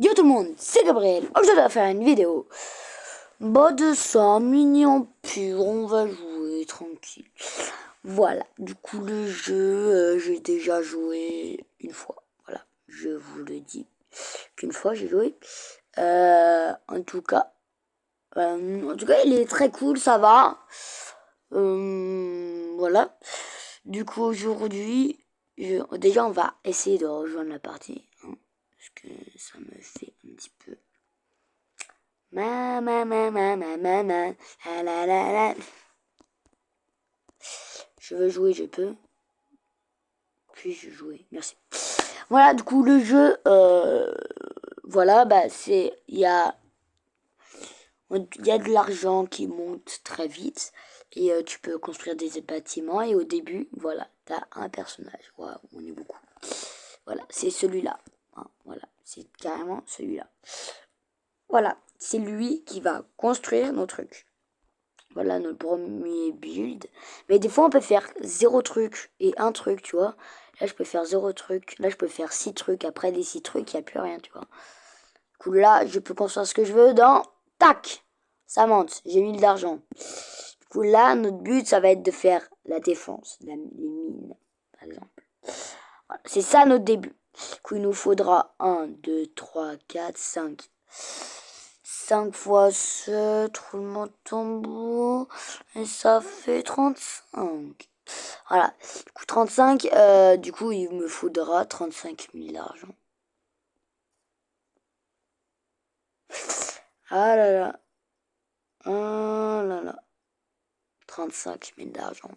Yo tout le monde, c'est Gabriel. Aujourd'hui, on va faire une vidéo. De ça, mignon pur, on va jouer tranquille. Voilà, du coup, le jeu, j'ai déjà joué une fois. Voilà, je vous le dis qu'une fois j'ai joué. En tout cas, il est très cool, ça va. Voilà. Du coup, aujourd'hui, déjà, on va essayer de rejoindre la partie. Parce que ça me fait un petit peu. La, la, la. Je veux jouer, je peux. Puis-je jouer? Merci. Voilà, du coup, le jeu, voilà, il y a de l'argent qui monte très vite. Et tu peux construire des bâtiments. Et au début, voilà, t'as un personnage. Waouh, on est beaucoup. Voilà, c'est celui-là. Voilà, c'est carrément celui-là. Voilà, c'est lui qui va construire nos trucs. Voilà notre premier build. Mais des fois, on peut faire 0 truc et un truc, tu vois. Là, je peux faire 0 truc. Là, je peux faire 6 trucs. Après les 6 trucs, il n'y a plus rien, tu vois. Du coup, là, je peux construire ce que je veux dans... Tac! Ça monte. J'ai 1000 d'argent. Du coup, là, notre but, ça va être de faire la défense. Les mines, par exemple. Voilà. C'est ça notre début. Du coup, il nous faudra 1, 2, 3, 4, 5. 5 fois 7, roulement de tambour, et ça fait 35. Voilà, du coup 35, du coup il me faudra 35 000 d'argent. Ah là là, ah là là, 35 000 d'argent.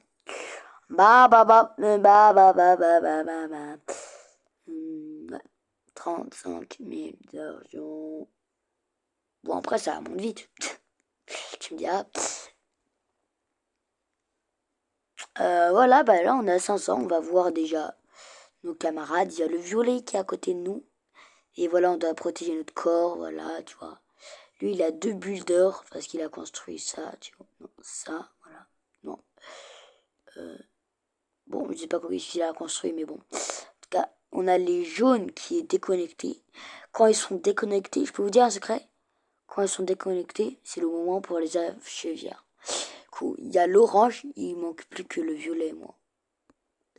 35 000 d'argent. Bon, après ça monte vite. Tu me diras. Voilà, là on a 500, on va voir déjà nos camarades. Il y a le violet qui est à côté de nous. Et voilà, on doit protéger notre corps, voilà, tu vois. Lui, il a 2 builders parce qu'il a construit ça, tu vois. Non, ça, voilà. Non. Bon, je sais pas comment il a construit, mais bon. En tout cas, on a les jaunes qui est déconnecté. Quand ils sont déconnectés, je peux vous dire un secret? Quand ils sont déconnectés, c'est le moment pour les achever. Cool. Il y a l'orange, il manque plus que le violet, moi.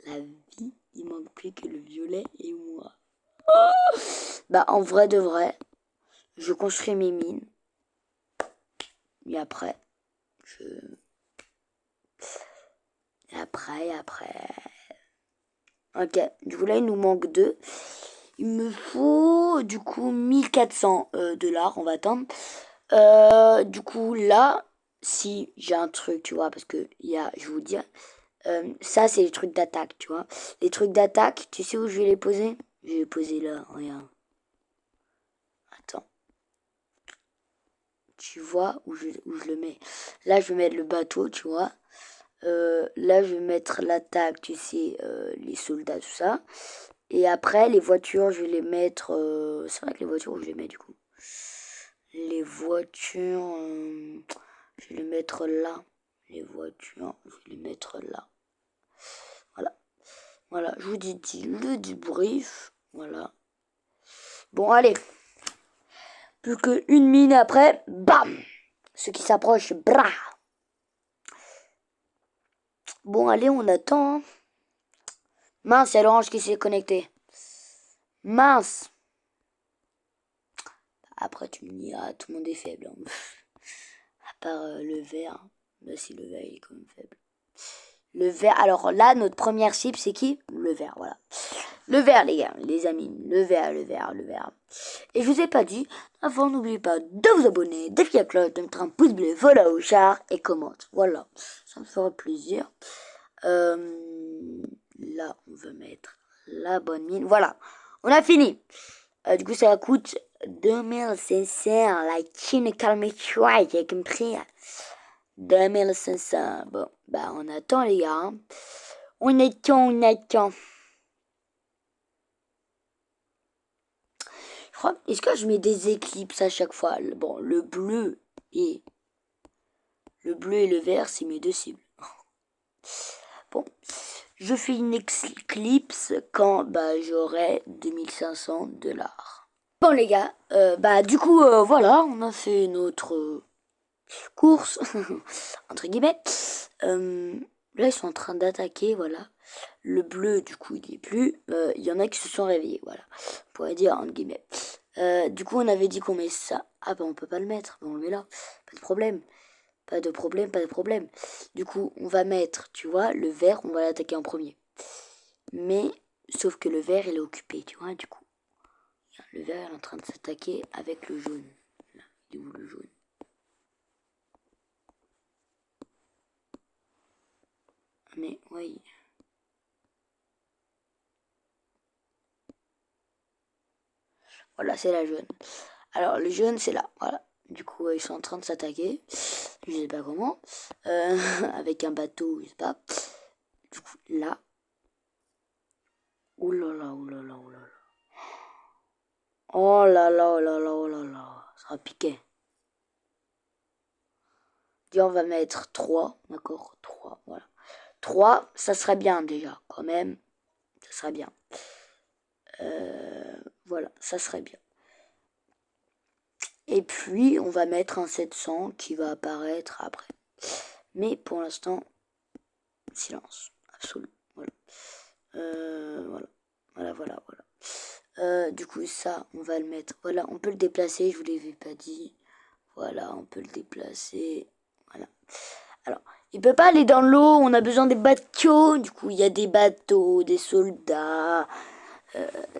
La vie, il manque plus que le violet et moi. En vrai de vrai, je construis mes mines. Et après, je... Et après... Ok, du coup là, il nous manque 2. Il me faut, du coup, 1400 $. On va attendre. Du coup, là, si j'ai un truc, tu vois, parce que je vais vous dire, ça, c'est les trucs d'attaque, tu vois. Les trucs d'attaque, tu sais où je vais les poser? Je vais les poser là, regarde. Attends. Tu vois où je le mets? Là, je vais mettre le bateau, tu vois. Là, je vais mettre l'attaque, tu sais, les soldats, tout ça. Et après, les voitures, je vais les mettre... c'est vrai que les voitures, où je les mets, du coup. Les voitures, je vais les mettre là. Les voitures, je vais les mettre là. Voilà. Voilà, je vous dis le débrief. Voilà. Bon, allez. Plus qu'une minute après, bam! Ce qui s'approche, bra! Bon, allez, on attend. Mince, il y a l'orange qui s'est connecté. Mince. Après, tu me dis, ah, tout le monde est faible. Hein. À part le vert. Là, si le vert, il est quand même faible. Le vert, alors là, notre première cible, c'est qui? Le vert, voilà. Le vert, les gars, les amis. Le vert, le vert, le vert. Et je vous ai pas dit, avant, n'oubliez pas de vous abonner, d'activer la cloche, de mettre un pouce bleu, follow, char et commente. Voilà, ça me ferait plaisir. Là, on veut mettre la bonne mine. Voilà, on a fini. Du coup, ça coûte 2500. La Chine calme-toi, j'ai compris. 2500. Bon, on attend, les gars. Hein. On attend, on attend. Je crois, est-ce que je mets des éclipses à chaque fois? Bon, le bleu et le vert, c'est mes 2 cibles. Bon, je fais une éclipse quand j'aurai 2500 $. Bon les gars, bah du coup voilà, on a fait notre course entre guillemets. Euh, Là ils sont en train d'attaquer, voilà. Le bleu du coup il y est plus. Il y en a qui se sont réveillés, voilà. On pourrait dire entre guillemets. Du coup on avait dit qu'on met ça. Ah bah on peut pas le mettre, bon, on le met là. Pas de problème. Pas de problème, pas de problème. Du coup on va mettre, tu vois, le vert, on va l'attaquer en premier. Mais sauf que le vert il est occupé, tu vois, du coup. Le vert est en train de s'attaquer avec le jaune. Là, il est où le jaune? Mais oui. Voilà, c'est la jaune. Alors, le jaune, c'est là. Voilà. Du coup, ils sont en train de s'attaquer. Je sais pas comment. Avec un bateau, je sais pas. Du coup, là. Ouh là là, ouh là là, ouh là là. Oh là là, oh là là, oh là là. Ça sera piqué. Et on va mettre 3, d'accord, 3, voilà. 3, ça serait bien déjà, quand même. Ça serait bien. Voilà, ça serait bien. Et puis, on va mettre un 700 qui va apparaître après. Mais pour l'instant, silence absolu. Voilà. Voilà. Voilà, voilà, voilà. Du coup, ça, on va le mettre. Voilà, on peut le déplacer, je vous l'avais pas dit. Voilà, on peut le déplacer. Voilà. Alors, il peut pas aller dans l'eau, on a besoin des bateaux. Du coup, il y a des bateaux, des soldats,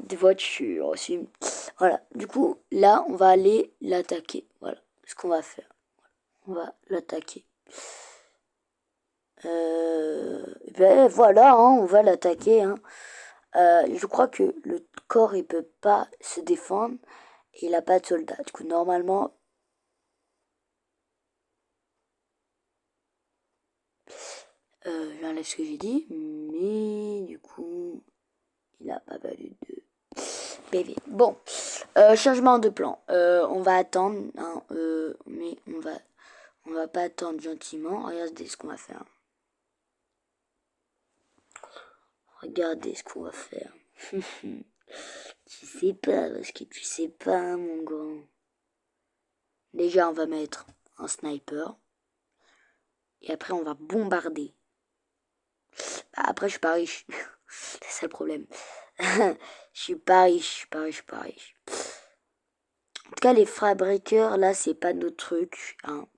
des voitures aussi. Voilà, du coup, là, on va aller l'attaquer. Voilà ce qu'on va faire. On va l'attaquer. Ben voilà, hein, on va l'attaquer. Hein. Je crois que le corps, il peut pas se défendre et il a pas de soldat. Du coup, normalement, j'enlève ce que j'ai dit, mais du coup, il a pas valu de PV. Bon, changement de plan. On va attendre, hein, mais on va pas attendre gentiment. Regardez ce qu'on va faire. Regardez ce qu'on va faire. Tu sais pas, parce que tu sais pas, mon grand. Déjà, on va mettre un sniper. Et après, on va bombarder. Bah, après, je suis pas riche. C'est ça le problème. Je suis pas riche, je suis pas riche, je suis pas riche. En tout cas, les fabriqueurs, là, c'est pas notre truc. Hein.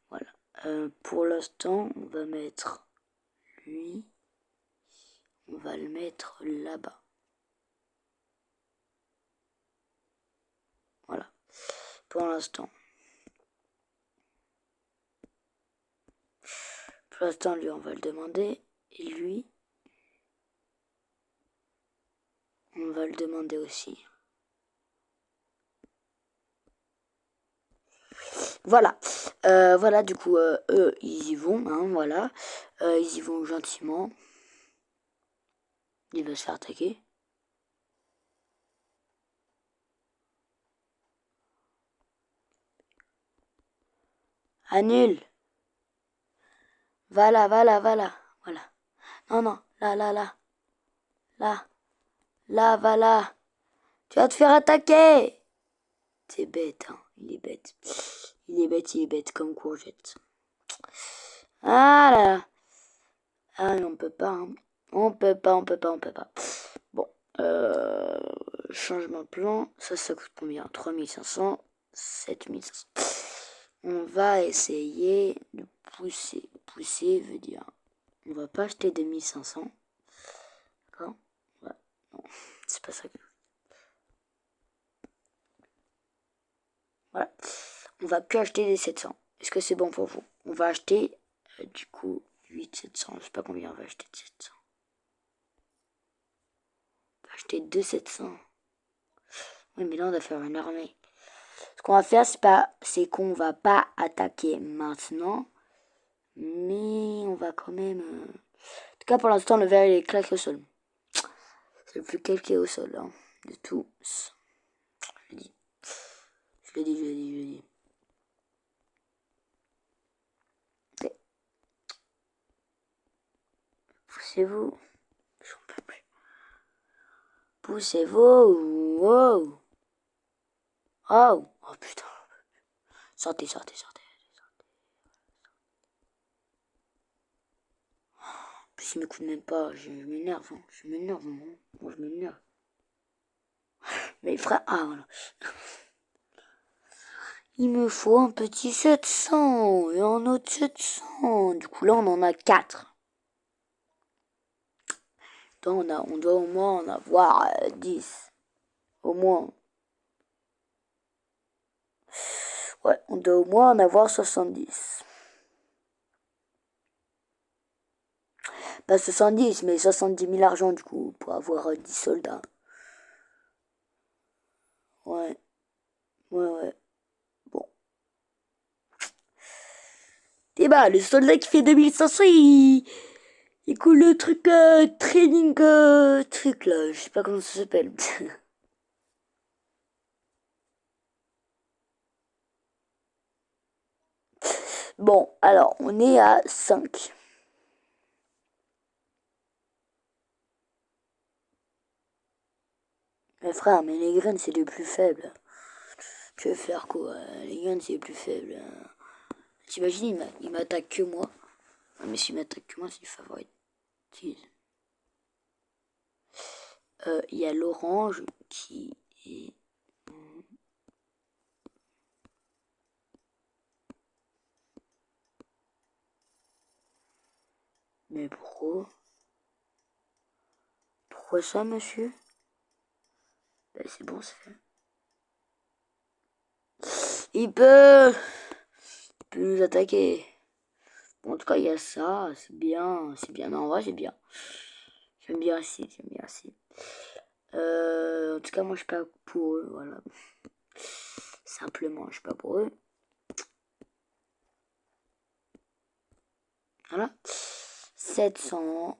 Voilà. Pour l'instant, on va mettre lui. On va le mettre là-bas. Voilà. Pour l'instant. Pour l'instant, lui, on va le demander. Et lui, on va le demander aussi. Voilà. Voilà, du coup, eux, ils y vont. Hein, voilà. Ils y vont gentiment. Il va se faire attaquer. Annule. Voilà, voilà, voilà. Voilà. Non, non. Là, là, là. Là. Là, voilà. Tu vas te faire attaquer. C'est bête, hein. Il est bête. Il est bête, il est bête comme courgette. Ah là là. Ah, on peut pas, hein. On peut pas, on peut pas, on peut pas. Bon. Changement de plan. Ça coûte combien? 3500. 7500. On va essayer de pousser. Pousser veut dire... On va pas acheter des 1500. D'accord? Ouais. Non, c'est pas ça que... Voilà. On va que acheter des 700. Est-ce que c'est bon pour vous? On va acheter, du coup, 8700. Je sais pas combien on va acheter de 700. On va acheter 2 700. Oui, mais là, on va faire une armée. Ce qu'on va faire, c'est qu'on va pas attaquer maintenant. Mais on va quand même... En tout cas, pour l'instant, le verre, il est claqué au sol. C'est le plus calqué au sol, hein, de tous. Je le dis. Je le dis, je le dis, je le dis. Poussez-vous. J'en peux plus. Poussez-vous. Wow. Oh, oh putain. Sortez, sortez, sortez. Puis il m'écoute même pas, je m'énerve, hein. Je m'énerve, hein. Moi je m'énerve. Mais frère, ah voilà. Il me faut un petit 700 et un autre 700. Du coup là on en a 4. Donc on doit au moins en avoir 10. Au moins. Ouais, on doit au moins en avoir 70. Pas 70, mais 70 000 argent du coup, pour avoir 10 soldats. Ouais, ouais. Bon. Et bah, le soldat qui fait 2500, il coule le truc training truc là, je sais pas comment ça s'appelle. Bon, alors, on est à 5. Mais frère, mais les graines, c'est les plus faibles. Tu veux faire quoi? Les graines, c'est les plus faibles. T'imagines, il m'attaque que moi. Ah, mais s'il m'attaque que moi, c'est du favoritise. Il y a l'orange qui est... Mais pourquoi? Pourquoi ça, monsieur? Ben, c'est bon, c'est fait. Il peut nous attaquer. Bon, en tout cas, il y a ça, c'est bien. C'est bien, non, en vrai, c'est bien. J'aime bien aussi, j'aime bien aussi. En tout cas, moi, je suis pas pour eux, voilà. Simplement, je suis pas pour eux. Voilà. 700.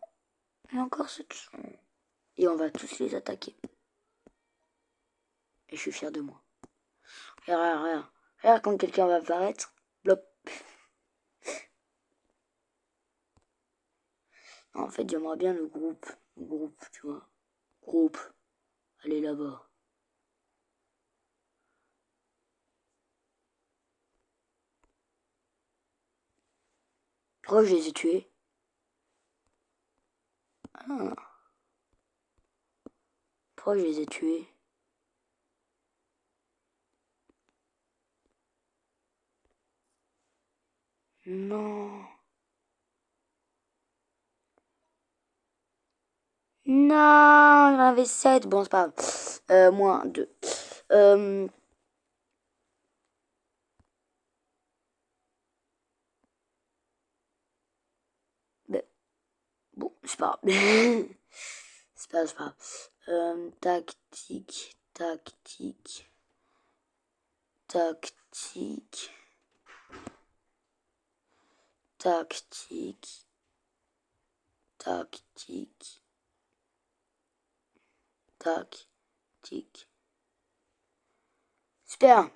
Et encore 700. Et on va tous les attaquer. Et je suis fier de moi. Regarde, regarde. Regarde quand quelqu'un va apparaître. Blop. En fait, j'aimerais bien le groupe. Le groupe, tu vois. Groupe. Allez là-bas. Pourquoi je les ai tués? Ah. Pourquoi je les ai tués? Non. Non, il y en avait 7. Bon, c'est pas grave. Moins 2. Ben, bon, c'est pas grave. C'est pas grave. Tactique, tactique, tactique, tactique, tactique, tactique. Super.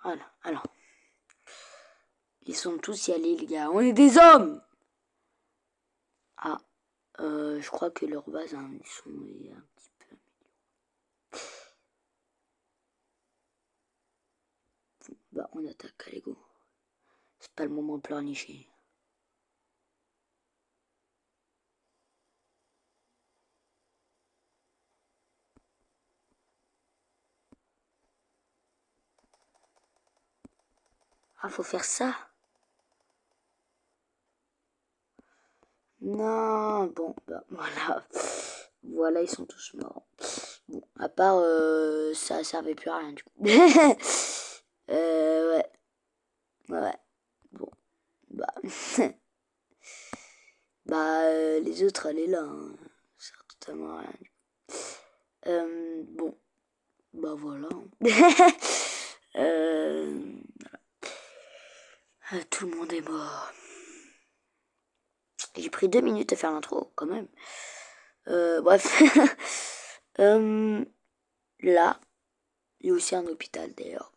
Voilà, alors. Ils sont tous y allés, les gars. On est des hommes. Ah, je crois que leur base, hein, ils sont un petit peu... Bah, on attaque, allez go. C'est pas le moment de pleurnicher. Ah, faut faire ça. Non, bon, bah voilà. Voilà, ils sont tous morts. Bon, à part, ça servait plus à rien du coup. Ouais. Ouais. Bon, bah. Bah, les autres, elle est là. Hein. Ça sert totalement à rien. Bon, bah voilà. Tout le monde est mort. J'ai pris 2 minutes à faire l'intro, quand même. Bref. Là, il y a aussi un hôpital d'ailleurs.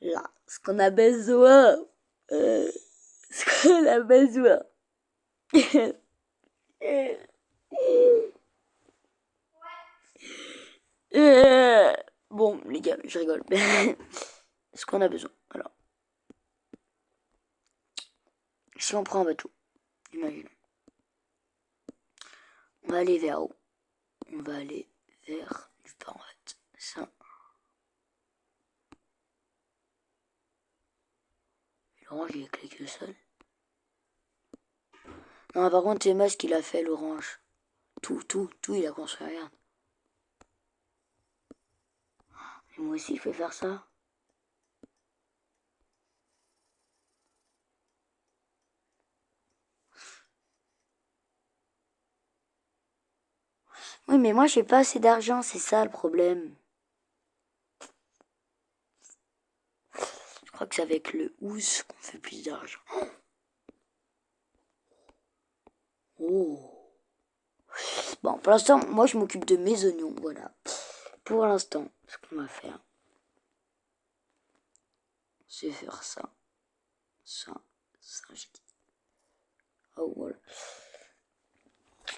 Là, ce qu'on a besoin. Ce qu'on a besoin. Bon, les gars, je rigole. Ce qu'on a besoin. Alors, si on prend un bateau, imaginons. On va aller vers où? On va aller vers du part en fait. Ça. L'orange, il est cliqué seul. Non, par contre, c'est Musk qu'il a fait l'orange. Tout, il a construit, regarde. Et moi aussi, je peux faire ça. Oui, mais moi, j'ai pas assez d'argent, c'est ça le problème. Je crois que c'est avec le housse qu'on fait plus d'argent. Oh. Bon, pour l'instant, moi, je m'occupe de mes oignons, voilà. Pour l'instant, ce qu'on va faire, c'est faire ça. Ça, j'ai dit. Oh, voilà.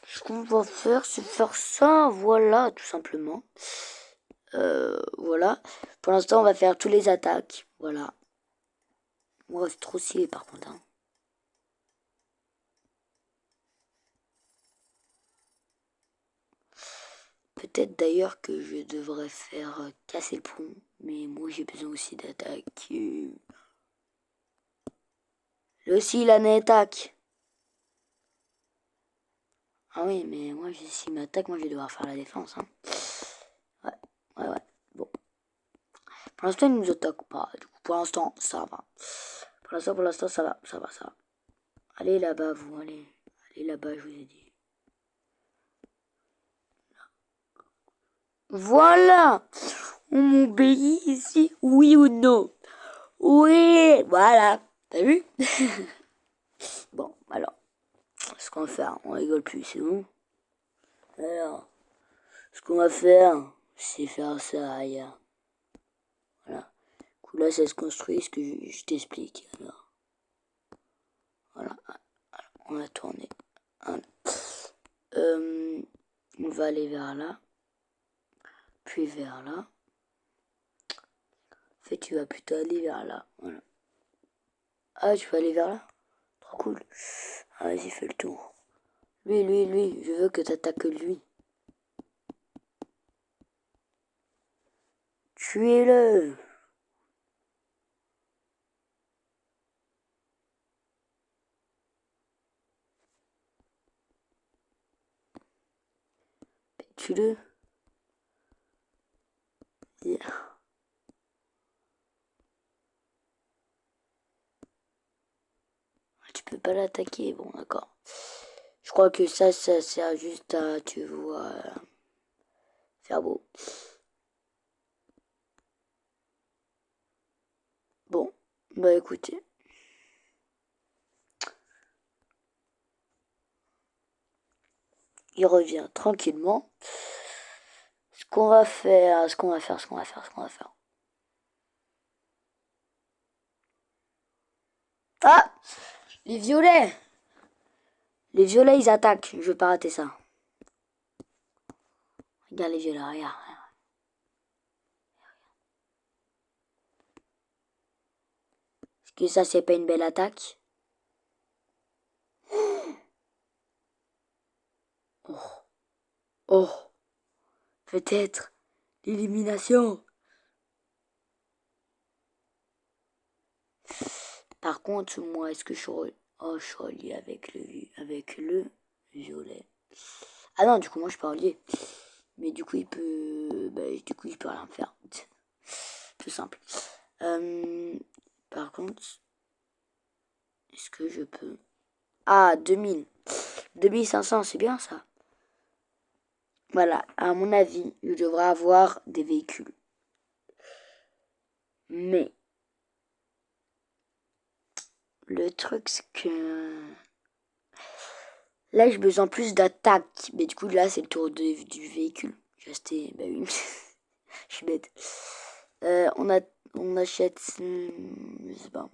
Ce qu'on va faire, c'est faire ça, voilà, tout simplement. Voilà. Pour l'instant, on va faire tous les attaques, voilà. Moi, c'est trop stylé, par contre, hein. Peut-être d'ailleurs que je devrais faire casser le pont, mais moi j'ai besoin aussi d'attaque. Lui aussi il a une attaque. Ah oui, mais moi s'il m'attaque, moi je vais devoir faire la défense. Hein. Ouais. Bon. Pour l'instant il nous attaque pas. Du coup, pour l'instant ça va. Pour l'instant ça va. Allez là-bas vous, allez là-bas je vous ai dit. Voilà. On m'obéit ici, oui ou non? Oui, voilà. T'as vu? Bon, alors, ce qu'on va faire, on rigole plus, c'est bon? Alors, ce qu'on va faire, c'est faire ça ailleurs. Voilà. Du coup, là, ça se construit, ce que je t'explique. Alors, voilà. Alors, on va tourner. Voilà. On va aller vers là. Puis vers là. En fait, tu vas plutôt aller vers là. Voilà. Ah, tu vas aller vers là? Trop cool. Ah, vas-y, fais le tour. Lui, je veux que t'attaques lui. Tuez-le. Tue-le. Yeah. Tu peux pas l'attaquer, bon d'accord. Je crois que ça sert juste à, tu vois, faire beau. Bon, bah écoutez. Il revient tranquillement. Ce qu'on va faire. Ah! Les violets! Les violets, ils attaquent. Je veux pas rater ça. Regarde les violets, regarde. Est-ce que ça, c'est pas une belle attaque? Oh, oh, peut-être l'élimination. Par contre, moi, est-ce que je suis relié avec le violet? Ah non, du coup, moi, je suis pas relié. Mais du coup, il peut rien faire. Tout simple. Par contre, est-ce que je peux... Ah, 2000. 2500, c'est bien ça. Voilà, à mon avis, je devrais avoir des véhicules. Mais, le truc, c'est que... Là, j'ai besoin plus d'attaque. Mais du coup, là, c'est le tour du véhicule. J'ai acheté... Bah oui, je suis bête. On achète... Je sais pas.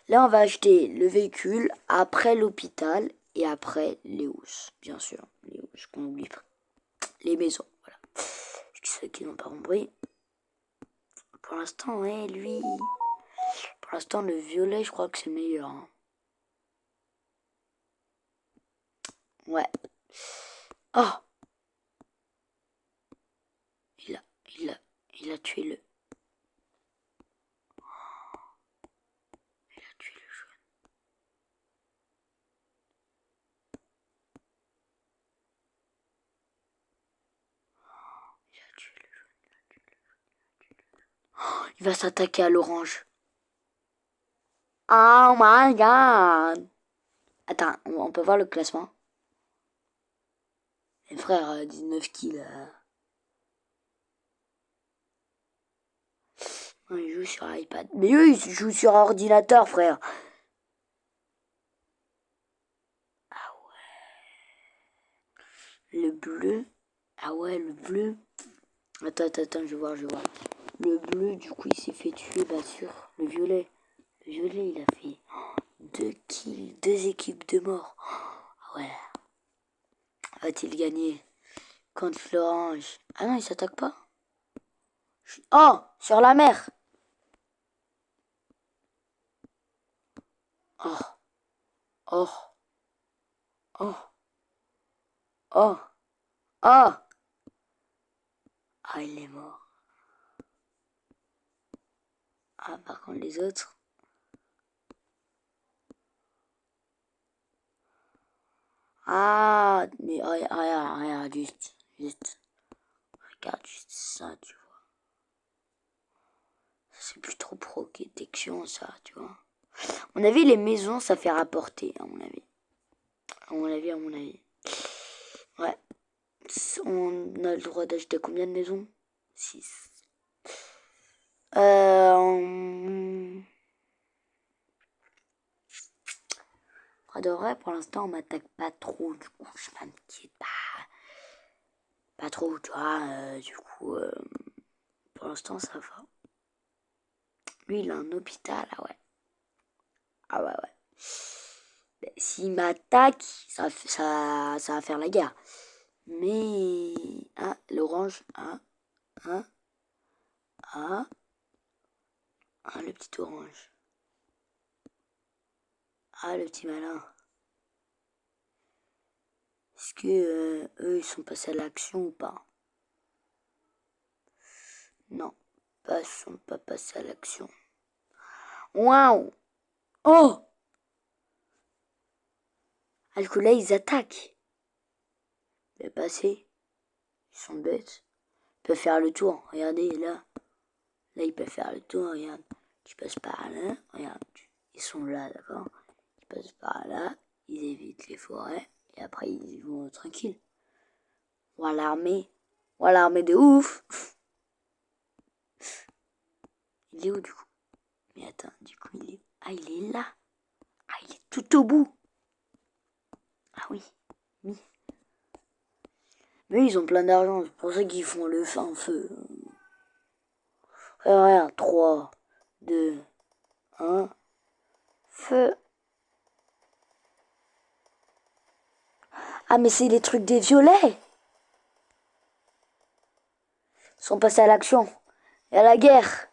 Là, on va acheter le véhicule, après l'hôpital et après les housses, bien sûr. Les housses qu'on oublie pas. Les maisons, voilà. Ceux qui n'ont pas compris. Pour l'instant, ouais, lui... Pour l'instant, le violet, je crois que c'est meilleur. Hein. Ouais. Oh! Il a tué le... Il a tué le jaune. Il a tué le jaune. Oh, il va s'attaquer à l'orange. Oh my god! Attends, on peut voir le classement? Et frère, 19 kills. Il joue sur iPad. Mais eux, ils jouent sur ordinateur, frère. Ah ouais. Le bleu. Ah ouais, le bleu. Attends, je vais voir. Le bleu, du coup, il s'est fait tuer, bah sur le violet. Le violet, il a fait 2 kills, 2 équipes de mort. Ah ouais. Va-t-il gagner contre l'orange? Ah non, il s'attaque pas. Oh, sur la mer. Oh, oh, oh, oh, oh. Ah, il est mort. Ah, par contre, les autres. Ah, mais regarde, juste. Regarde juste ça, tu vois. C'est plus trop protection, ça, tu vois. À mon avis, les maisons, ça fait rapporter, à mon avis. À mon avis. Ouais. On a le droit d'acheter combien de maisons? 6. De vrai, pour l'instant, on m'attaque pas trop. Du coup, je m'inquiète pas trop, tu vois. Du coup, pour l'instant, ça va. Lui, il a un hôpital, ah ouais. Ah ouais. S'il m'attaque, ça va faire la guerre. Mais... Ah, l'orange. Ah, le petit orange. Ah, le petit malin. Est-ce que eux, ils sont passés à l'action ou pas? Non, ils sont pas passés à l'action. Waouh! Oh! Ah, du coup, là, ils attaquent. Mais passé. Ils sont bêtes. Ils peuvent faire le tour. Regardez, là. Là, ils peuvent faire le tour. Regarde. Tu passes par là. Regarde. Ils sont là, d'accord? Ils passent par là. Ils évitent les forêts. Et après, ils vont tranquilles. Voilà l'armée. Voilà l'armée de ouf. Il est où, du coup? Mais attends, du coup, il est... Ah, il est là. Ah, il est tout au bout. Ah oui. Oui. Mais ils ont plein d'argent. C'est pour ça qu'ils font le fin feu. Regarde, 3, 2, 1, feu. Ah, mais c'est les trucs des violets. Ils sont passés à l'action. Et à la guerre.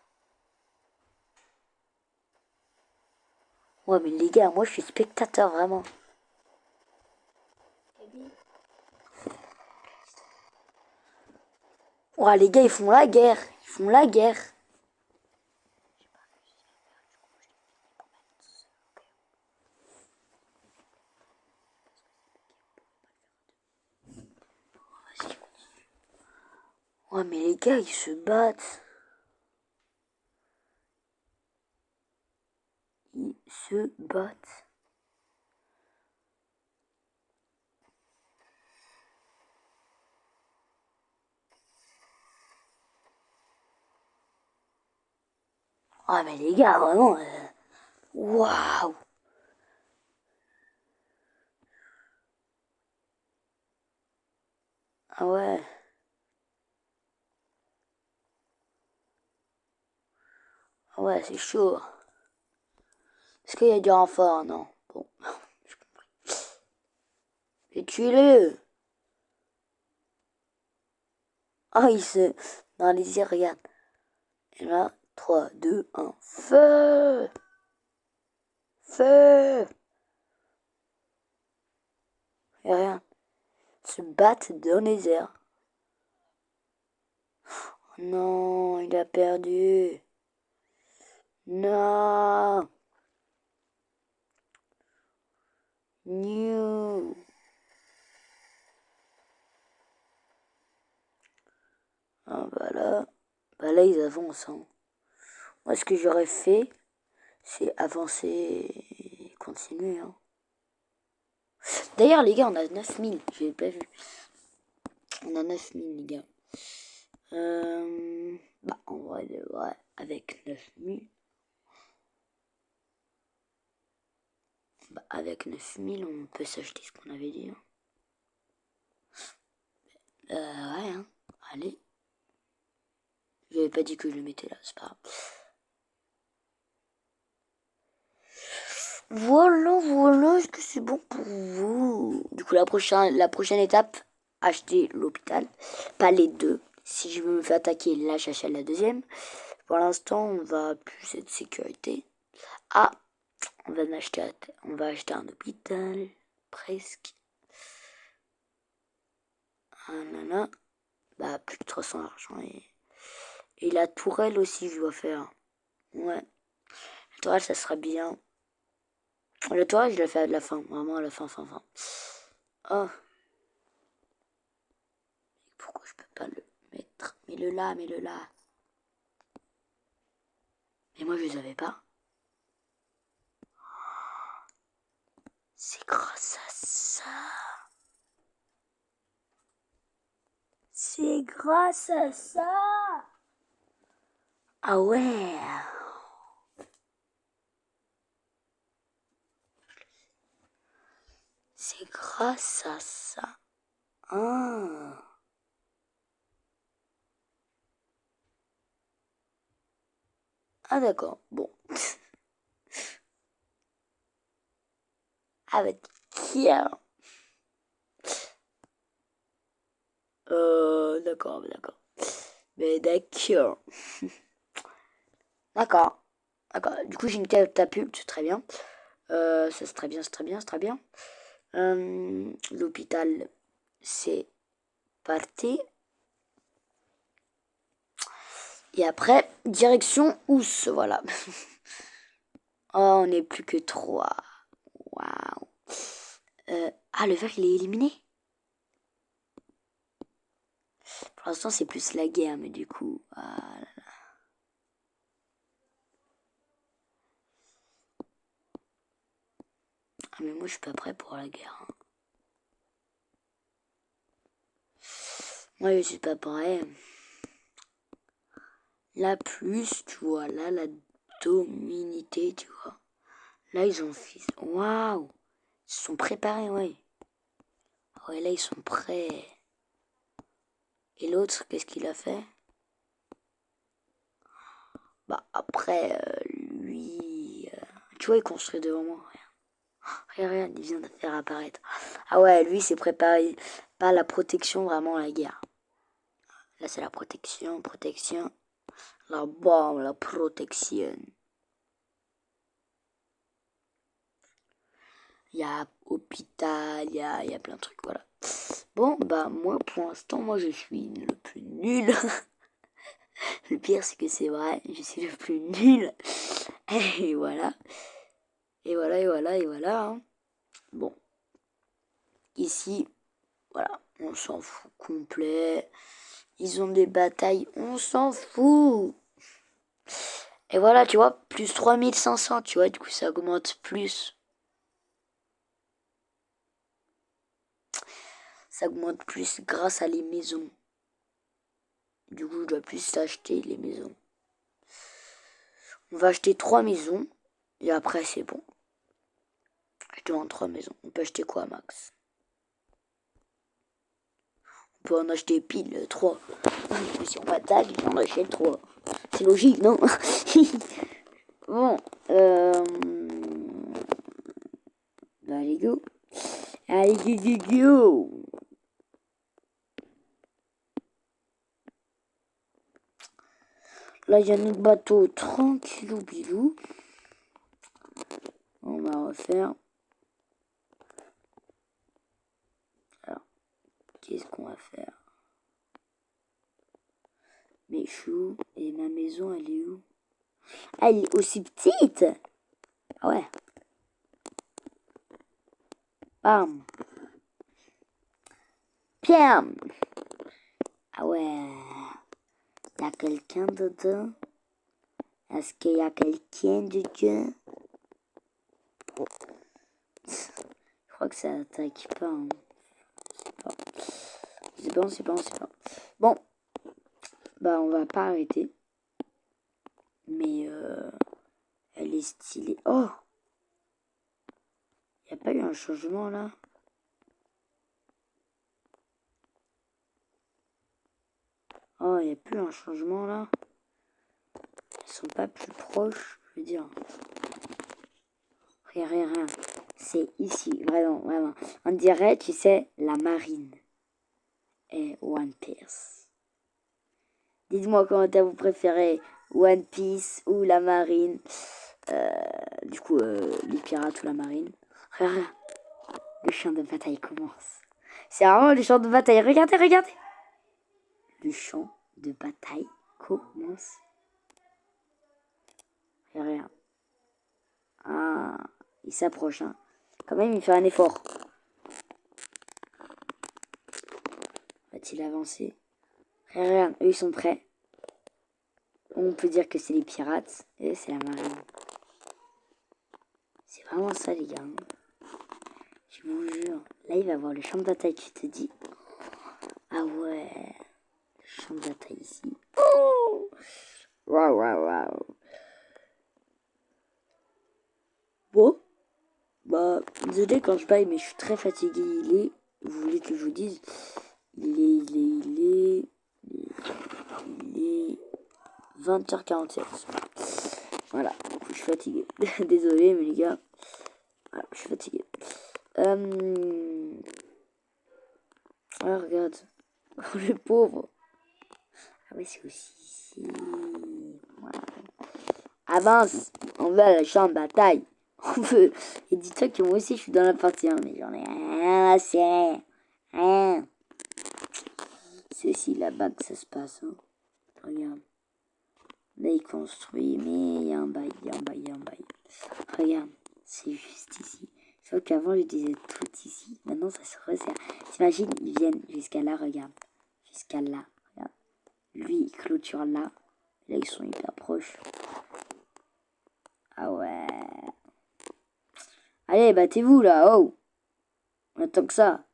Ouais, mais les gars, moi je suis spectateur, vraiment. Ouais, les gars, ils font la guerre. Ils font la guerre. Ouais, mais les gars, ils se battent. Ils se battent. Ouais, mais les gars, vraiment. Waouh. Ah ouais. Ah ouais, c'est chaud. Est-ce qu'il y a du renfort? Non. Bon. Et tuez-le. Ah, il se... Dans les airs, regarde. Et là, 3, 2, 1. Feu! Feu! Et rien. Se battent dans les airs. Oh non, il a perdu. Non. New. Ah bah là ils avancent. Hein. Moi ce que j'aurais fait, c'est avancer et continuer. Hein. D'ailleurs les gars, on a 9000, j'ai pas vu. On a 9000 les gars. Bah en vrai de vrai, avec 9000. Bah avec 9000 on peut s'acheter ce qu'on avait dit. Hein. Ouais hein, allez. J'avais pas dit que je le mettais là, c'est pas grave. Voilà, est-ce que c'est bon pour vous? Du coup, la prochaine étape, acheter l'hôpital. Pas les deux. Si je me fais attaquer, là, j'achète la deuxième. Pour l'instant, on va plus être sécurité. Ah, on va acheter un hôpital. Presque. Ah là là. Bah, plus de 300 argent. Et la tourelle aussi, je dois faire. Ouais. La tourelle, ça sera bien. La tourelle, je la fais à la fin. Vraiment à la fin. Oh. Pourquoi je peux pas le mettre? Mets-le là. Mais moi, je les avais pas. C'est grâce à ça. C'est grâce à ça. Ah ouais. C'est grâce à ça. Ah. Ah d'accord. Bon. Avec qui alors? D'accord. Mais d'accord. D'accord. Du coup, j'ai une catapulte, très bien. Ça c'est très bien. L'hôpital, c'est parti. Et après, direction Ous, voilà. Oh, on n'est plus que 3. Waouh. Le vert, il est éliminé. Pour l'instant, c'est plus la guerre, mais du coup... Ah, mais moi, je suis pas prêt pour la guerre. Hein. Moi, je suis pas prêt. Là, plus, tu vois. Là, la dominité, tu vois. Là, ils ont fait... Waouh. Ils se sont préparés, ouais. Ouais, là, ils sont prêts. Et l'autre, qu'est-ce qu'il a fait? Bah, après, lui... tu vois, il construit devant moi. Regarde, il vient de faire apparaître. Ah ouais, lui, c'est préparé. Pas la protection, vraiment la guerre. Là, c'est la protection. La bombe, la protection. Il y a hôpital, il y a plein de trucs, voilà. Bon, bah, moi, pour l'instant, moi, je suis le plus nul. Le pire, c'est que c'est vrai, je suis le plus nul. Et voilà. Hein. Bon. Ici, voilà, on s'en fout complet. Ils ont des batailles, on s'en fout. Et voilà, tu vois, plus 3500, tu vois, du coup ça augmente plus. Ça augmente plus grâce à les maisons. Du coup, je dois plus acheter les maisons. On va acheter 3 maisons. Et après, c'est bon. Je demande 3 maisons. On peut acheter quoi, max? On peut en acheter pile 3. Si on m'attaque, j'en achète 3. C'est logique, non? Bon. go. Allez, go, go, go. Là, il y a notre bateau tranquillou bilou. On va refaire. Alors, qu'est-ce qu'on va faire? Mes choux. Et ma maison, elle est où? Ah, elle est aussi petite? Ah ouais. Bam. Piam. Ah ouais. Il y a quelqu'un dedans? Est-ce qu'il y a quelqu'un dedans? Je crois que ça attaque pas. Hein. C'est pas. Bon. Bah, on va pas arrêter. Mais elle est stylée. Oh! Il n'y a pas eu un changement là? Oh, il n'y a plus un changement là? Ils sont pas plus proches, je veux dire. Rien. C'est ici, vraiment. On dirait, tu sais, la marine. Et One Piece. Dites-moi comment vous préférez, One Piece ou la marine. Du coup, les pirates ou la marine. Rien. Le champ de bataille commence. C'est vraiment le champ de bataille. Regardez. Le champ de bataille commence. Rien. Ah, il s'approche. Hein. Quand même, il fait un effort. Va-t-il avancer? Rien. Eux, ils sont prêts. On peut dire que c'est les pirates. Et c'est la marine. C'est vraiment ça, les gars. Je vous jure. Là, il va voir le champ de bataille, tu te dis. Ah ouais. Le champ de bataille ici. Oh, waouh. Bon. Bah, désolé quand je baille, mais je suis très fatigué. Vous voulez que je vous dise? Il est 20h47. Voilà, je suis fatigué. Désolé, mais les gars. Voilà, je suis fatigué. Ah, regarde. Le pauvre. Ah oui, c'est aussi ici. Voilà. Avance. On va à la chambre de bataille. On veut. Et dis-toi que moi aussi, je suis dans la partie 1, mais j'en ai rien à faire. Rien. C'est aussi là-bas que ça se passe. Hein. Regarde. Là, il construit, mais il y a un bail. Regarde. C'est juste ici. Sauf qu'avant, je disais tout ici. Maintenant, ça se resserre. T'imagines, ils viennent jusqu'à là, regarde. Jusqu'à là. Regarde. Lui, il clôture là. Là, ils sont hyper proches. Ah ouais. Allez, battez-vous là. Oh. On attend que ça.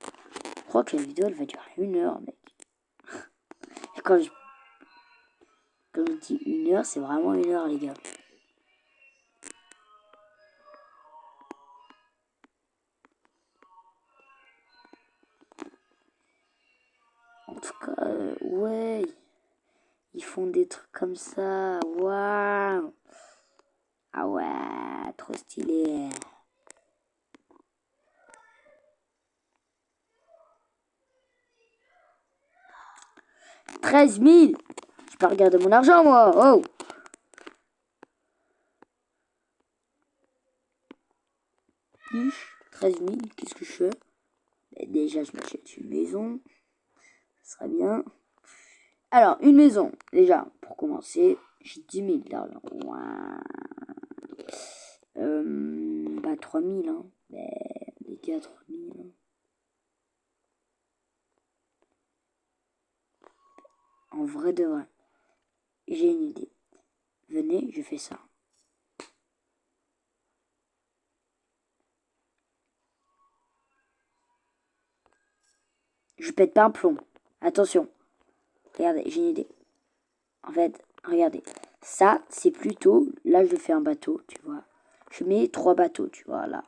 Je crois que la vidéo, elle va durer 1 heure, mec. Et quand je dis 1 heure, c'est vraiment 1 heure, les gars. En tout cas, ouais. Ils font des trucs comme ça. Waouh. Ah ouais, trop stylé. « 13 000. Je peux regarder mon argent, moi. Oh. Niche. 13 000. Qu'est-ce que je fais? Déjà, je m'achète une maison. Ça serait bien. Alors, une maison. Déjà, pour commencer, j'ai 10 000 d'argent. Bah, 3 000. Hein. Les gars, 3 000. Hein. En vrai de vrai. J'ai une idée. Venez, je fais ça. Je pète pas un plomb. Attention. Regardez, j'ai une idée. En fait, regardez. Ça, c'est plutôt... Là, je fais un bateau, tu vois. Je mets 3 bateaux, tu vois, là.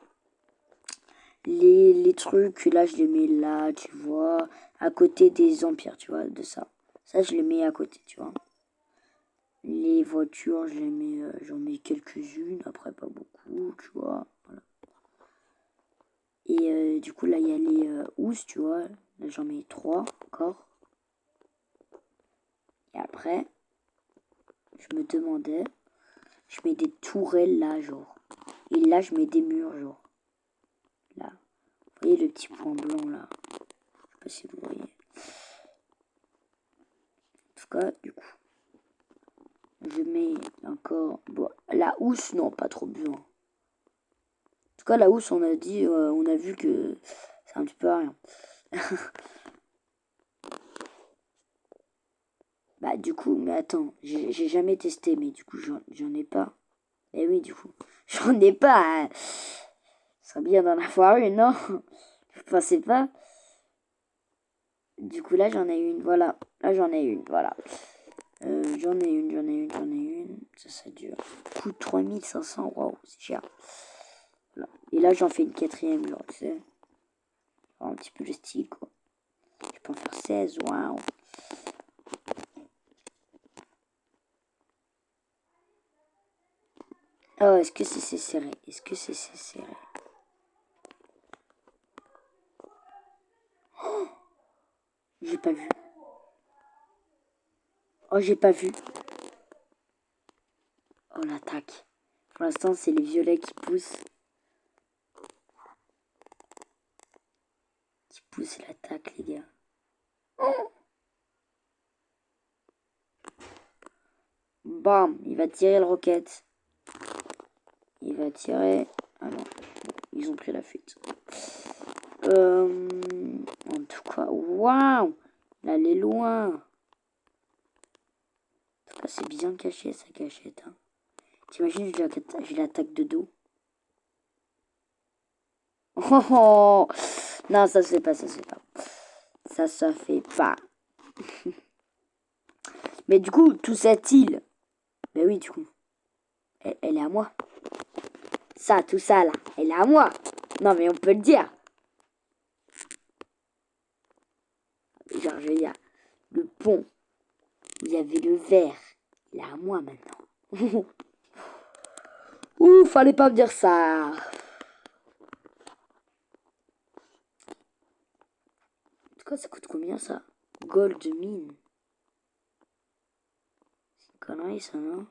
Les trucs, là, je les mets là, tu vois. À côté des empires, tu vois, de ça. Ça, je les mets à côté, tu vois. Les voitures, je les mets, j'en mets quelques-unes. Après, pas beaucoup, tu vois. Voilà. du coup, là, il y a les housses, tu vois. Là, j'en mets 3 encore. Et après, je me demandais, je mets des tourelles là, genre. Et là, je mets des murs, genre. Là. Vous voyez le petit point blanc, là. Je sais pas si vous voyez. En tout cas, du coup, je mets encore... Bon, la housse, non, pas trop besoin. En tout cas, la housse, on a dit, on a vu que c'est un petit peu à rien. Bah, du coup, mais attends, j'ai jamais testé, mais du coup, j'en ai pas. Eh oui, du coup, j'en ai pas. Hein. Ce serait bien d'en avoir une, non? Je pensais pas. Du coup, là, j'en ai une, voilà. Là, j'en ai une, voilà. J'en ai une. Ça dure. Coûte 3500, waouh, c'est cher. Voilà. Et là, j'en fais une quatrième, genre, tu sais. Un petit peu le style, quoi. Je peux en faire 16, waouh. Oh, est-ce que c'est serré? Est-ce que c'est serré? Oh, j'ai pas vu. Oh, j'ai pas vu. Oh, l'attaque. Pour l'instant, c'est les violets qui poussent. Qui poussent l'attaque, les gars. Oh. Bam, il va tirer le roquette. Il va tirer... Ah non, ils ont pris la fuite. En tout cas, waouh, il allait loin. En tout cas, c'est bien caché, sa cachette. Hein. T'imagines, je l'attaque de dos. Oh, oh, non, ça se fait pas, ça se fait pas. Ça se fait pas. Mais du coup, toute cette île, ben oui, du coup, elle est à moi. Ça, tout ça, là, elle est à moi. Non, mais on peut le dire. Genre, il y a le pont. Il y avait le verre. Il est à moi maintenant. Ouh, fallait pas me dire ça. En tout cas, ça coûte combien ça? Gold mine. C'est une connerie ça, non?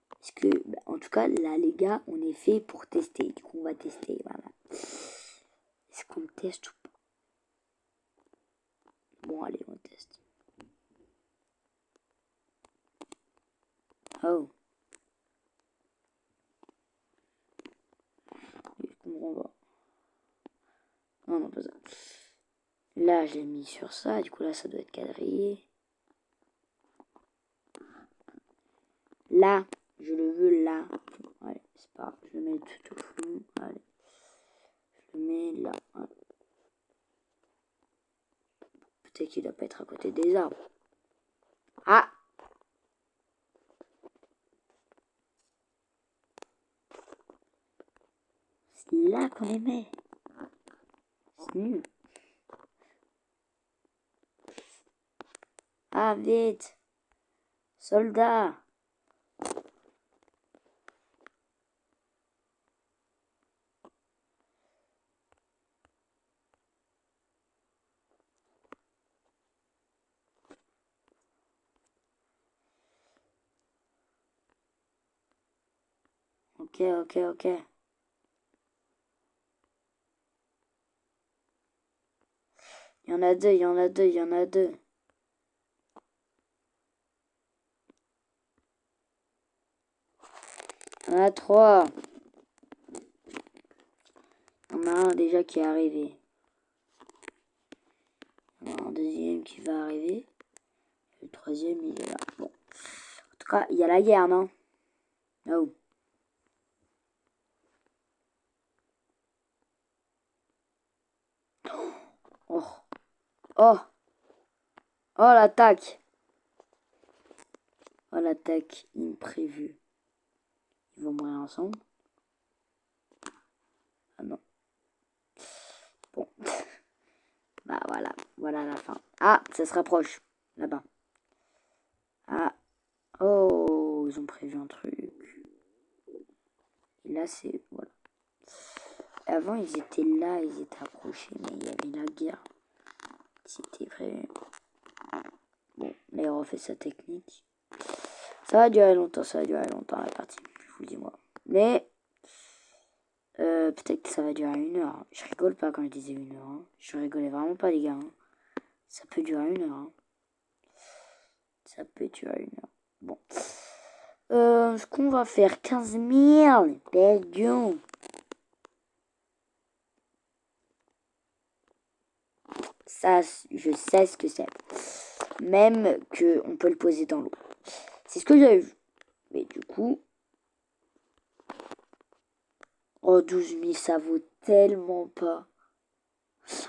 Parce que, bah, en tout cas, là, les gars, on est fait pour tester. Du coup, on va tester. Voilà. Est-ce qu'on teste ou pas? Bon, allez, on teste. Oh. Je comprends pas. Non, non, pas ça. Là, je l'ai mis sur ça. Du coup, là, ça doit être quadrillé. Là, je le veux là. Allez, c'est pas grave. Je le mets tout au fond. Allez. Je le mets là. Allez. Peut-être qu'il doit pas être à côté des arbres. Ah! C'est là qu'on les met. C'est nul. Ah, vite! Soldat! Ok, ok, ok. Il y en a deux, il y en a deux, il y en a deux. Il y en a trois. Il y en a un déjà qui est arrivé. Il y en a un deuxième qui va arriver. Le troisième, il est là. Bon. En tout cas, il y a la guerre, non? Oh. Oh. Oh. Oh, l'attaque. Oh, l'attaque imprévue. Ils vont mourir ensemble. Ah non. Bon. Bah voilà. Voilà la fin. Ah, ça se rapproche. Là-bas. Ah. Oh, ils ont prévu un truc. Et là, c'est... Voilà. Avant, ils étaient là, ils étaient accrochés, mais il y avait la guerre. C'était vrai. Bon, là, il refait sa technique. Ça va durer longtemps, la partie, je vous le dis moi. Mais, peut-être que ça va durer 1 heure. Je rigole pas quand je disais 1 heure. Hein. Je rigolais vraiment pas, les gars. Hein. Ça peut durer 1 heure. Hein. Ça peut durer 1 heure. Bon. Ce qu'on va faire 15 000. Perdons. Ça, je sais ce que c'est. Même qu'on peut le poser dans l'eau. C'est ce que j'avais vu. Mais du coup... Oh, 12 000, ça vaut tellement pas.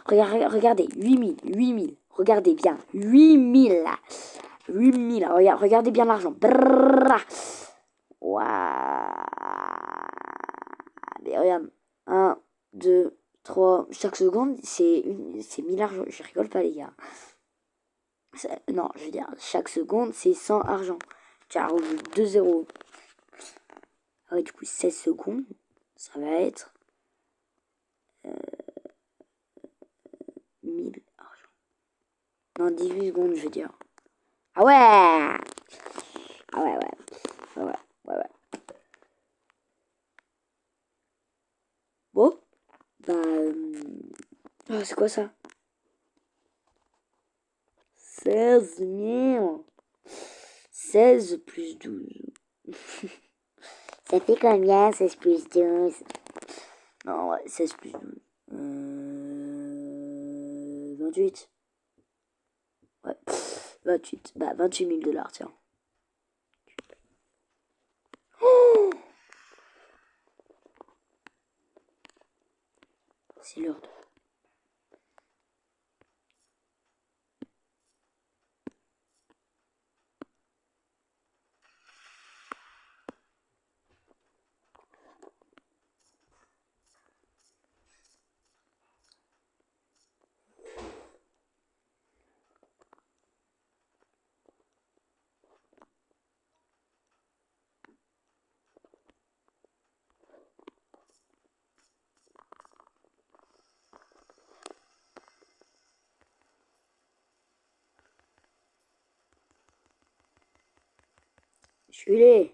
Regardez, 8 000. Regardez bien, 8 000 là. 8 000, regardez bien l'argent. Waouh. Mais regarde, 1, 2, 3, chaque seconde, c'est 1000 argent. Je rigole pas, les gars. Non, je veux dire, chaque seconde, c'est 100 argent. Tu as rajouté 2 zéros. Ah ouais, du coup, 16 secondes, ça va être 1000 argent. Non, 18 secondes, je veux dire. Ah ouais. Ah ouais, ouais. Ouais, ouais, ouais, ouais. Bon. Bah... Oh, c'est quoi ça? 16 000. 16 plus 12. Ça fait combien, 16 plus 12? Non, ouais, 16 plus 12. 28. Ouais, 28. Bah, 28 000 dollars, tiens. Oh, c'est l'heure de... Je suis là.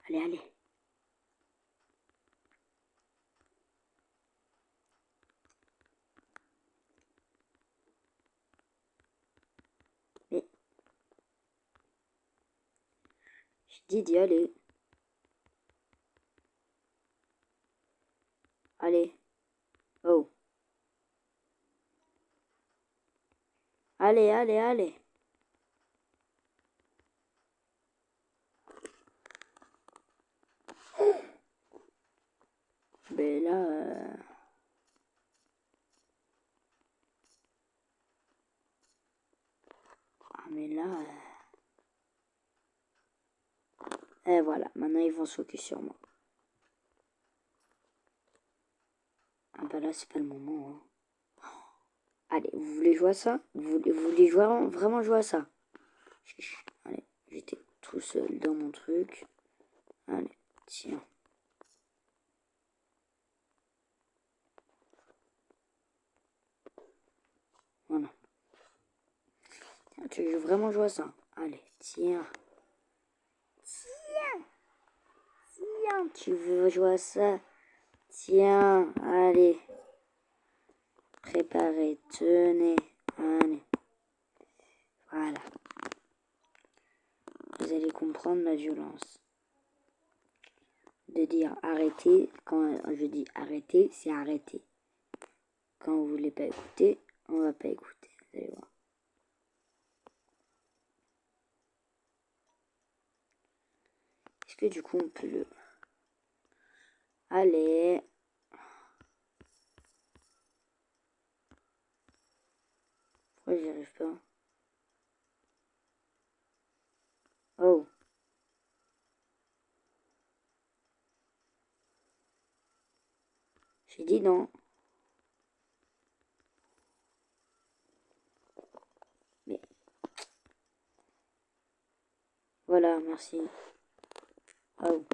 Allez, allez. Mais... Je dis d'y aller. Allez. Oh. Allez, allez, allez. Mais là... Ah, mais là... Et voilà, maintenant ils vont se focus sur moi. Ah bah là, c'est pas le moment. Hein. Allez, vous voulez jouer à ça? Vous voulez jouer, vraiment jouer à ça? Allez, j'étais tout seul dans mon truc. Allez, tiens. Voilà. Tiens, tu veux vraiment jouer à ça? Allez, tiens. Tiens. Tiens, tu veux jouer à ça? Tiens, allez. Préparez, tenez. Allez. Voilà. Vous allez comprendre la violence. De dire arrêtez, quand je dis arrêtez, c'est arrêter. Quand vous voulez pas écouter, on va pas écouter. Vous allez voir. Est-ce que du coup on peut le... Allez. Pourquoi j'y arrive pas? Oh. J'ai dit non. Mais Voilà, merci. Oh.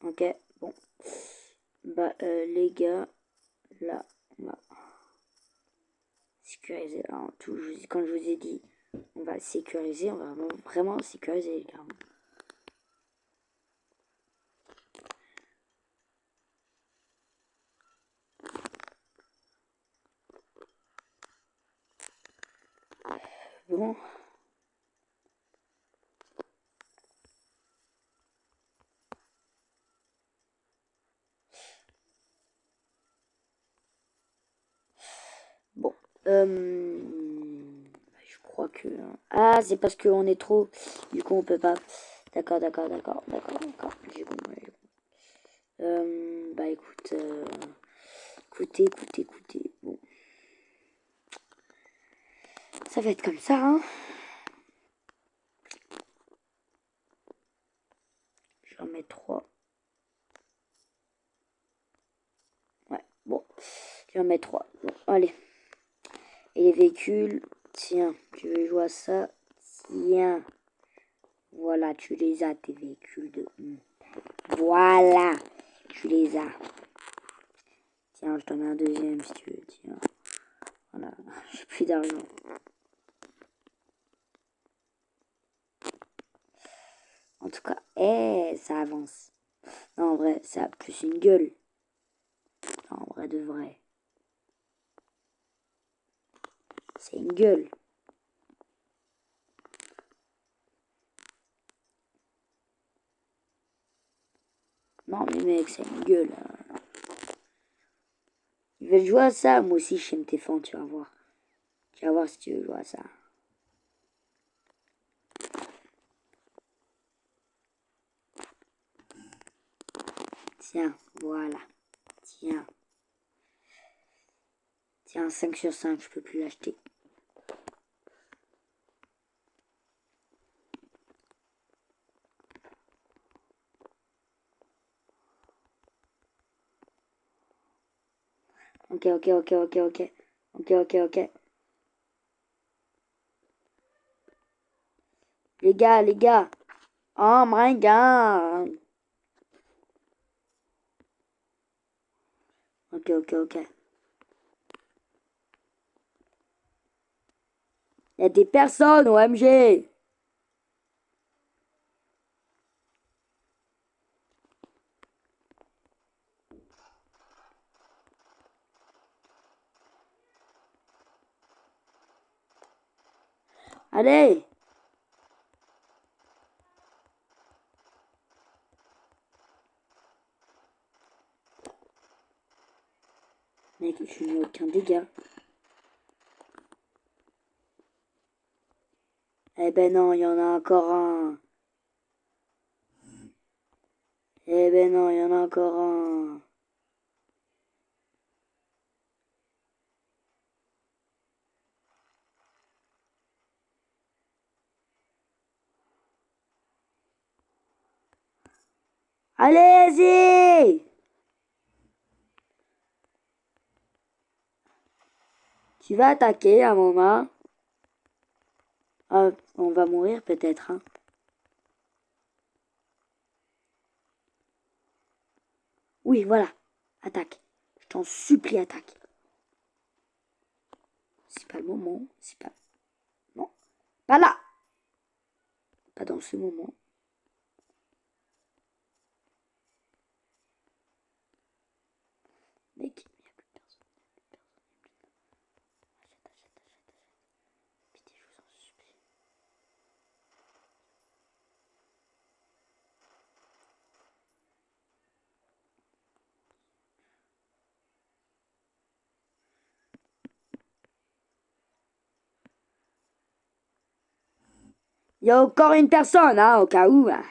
Ok, bon. Bah, les gars, là, on va sécuriser. Alors, tout, quand je vous ai dit, on va sécuriser, on va vraiment sécuriser, les gars. Bon. Bon. Je crois que... Ah, c'est parce qu'on est trop. Du coup, on peut pas. D'accord. J'ai compris. Bah, écoute... Écoutez. Bon. Ça va être comme ça, hein. Je vais en mettre 3. Ouais, bon. Je vais en mettre 3. Bon, allez. Et les véhicules, tiens, tu veux jouer à ça? Tiens. Voilà, tu les as, tes véhicules de... Voilà, tu les as. Tiens, je t'en mets un deuxième si tu veux, tiens. Voilà, j'ai plus d'argent. En tout cas, ça avance. Non, en vrai, ça a plus une gueule. Non, en vrai de vrai. C'est une gueule. Non, mais mec, c'est une gueule. Ils veulent jouer à ça. Moi aussi, je sais me défendre, tu vas voir. Tu vas voir si tu veux jouer à ça. Tiens, voilà. Tiens. Tiens, 5 sur 5, je peux plus l'acheter. Ok. Les gars. Oh my god. Ok. Il y a des personnes, OMG. Allez. Mec, je n'ai aucun dégât. Eh ben non, il y en a encore un. Eh ben non, il y en a encore un. Allez-y. Tu vas attaquer à un moment. Ah, on va mourir peut-être, hein. Oui, voilà. Attaque. Je t'en supplie, attaque. C'est pas le moment. C'est pas... Non. Pas là. Pas dans ce moment. Mec, il n'y a plus de personne. Achète. Pitié, je vous en supplie. Il y a encore une personne, hein, au cas où. Hein.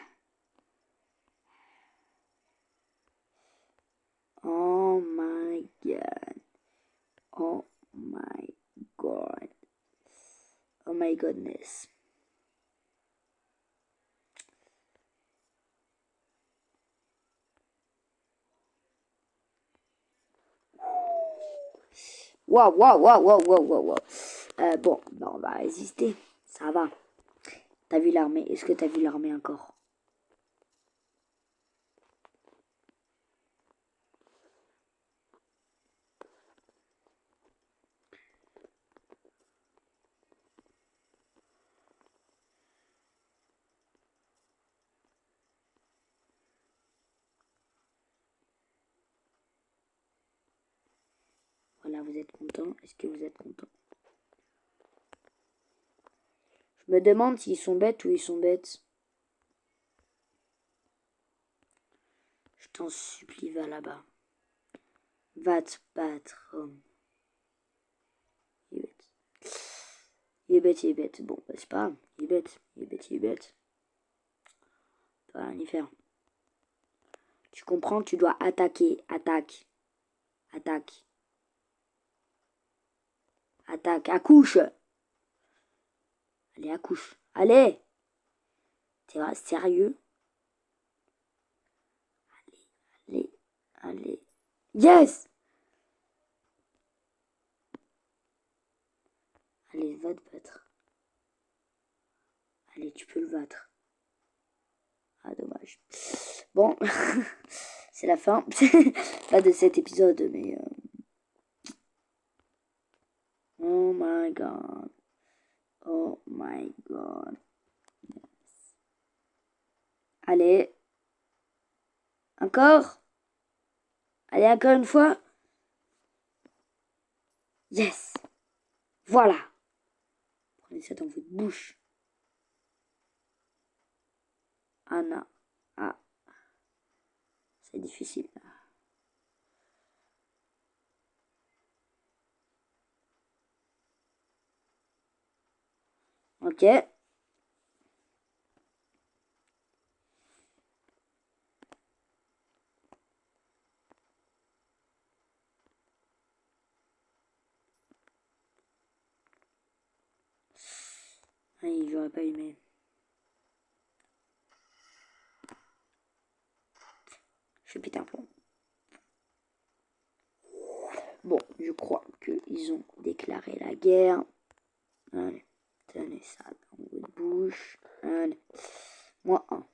Oh my god. Oh my god. Oh my my goodness. Waouh, waouh, waouh, waouh, waouh, waouh, waouh. Bon, bah on va résister. Ça va. T'as vu l'armée? Est-ce que t'as vu l'armée encore? Voilà, vous êtes content? Est-ce que vous êtes content? Je me demande s'ils sont bêtes ou ils sont bêtes. Je t'en supplie, va là-bas. Va te battre, homme. Il est bête. Il est bête, il est bête. Bon, bah, c'est pas grave. Il est bête, il est bête, il est bête. Tu vas rien y faire. Tu comprends, tu dois attaquer. Attaque. Attaque. Attaque. Accouche. Allez, accouche. Allez. T'es sérieux? Allez. Allez. Yes! Allez, va te battre. Allez, tu peux le battre. Ah, dommage. Bon, c'est la fin. Pas de cet épisode, mais... Oh my god. Oh my god. Allez. Encore. Allez, encore une fois. Yes. Voilà. Prenez ça dans votre bouche. Anna. Ah. C'est difficile. Ok. Oui, j'aurais pas aimé. Je péter un plomb. Bon, je crois qu'ils ont déclaré la guerre. Allez, tenez ça dans votre bouche. Allez. Moi, un.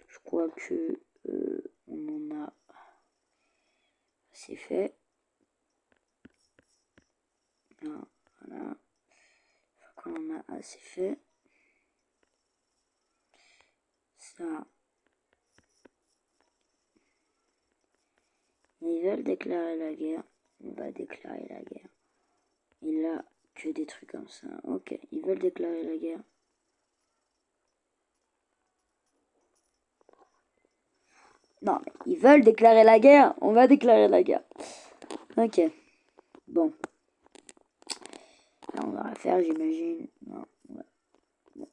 Je crois que on en a assez fait. Voilà. Je crois qu'on en a assez fait. Ça. Ils veulent déclarer la guerre. On va déclarer la guerre. Il a que des trucs comme ça. Ok, ils veulent déclarer la guerre. Non, mais ils veulent déclarer la guerre. On va déclarer la guerre. Ok. Bon. Là, on va refaire, j'imagine. Non, ouais. Bon.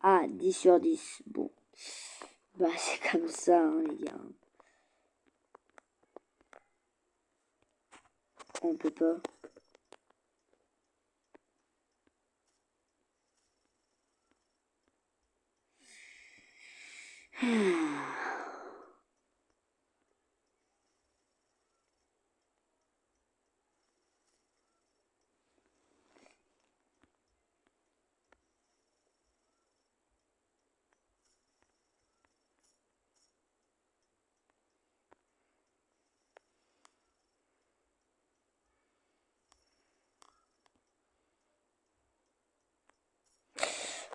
Ah, 10 sur 10. Bon. Bah, c'est comme ça, hein, les gars. On peut pas.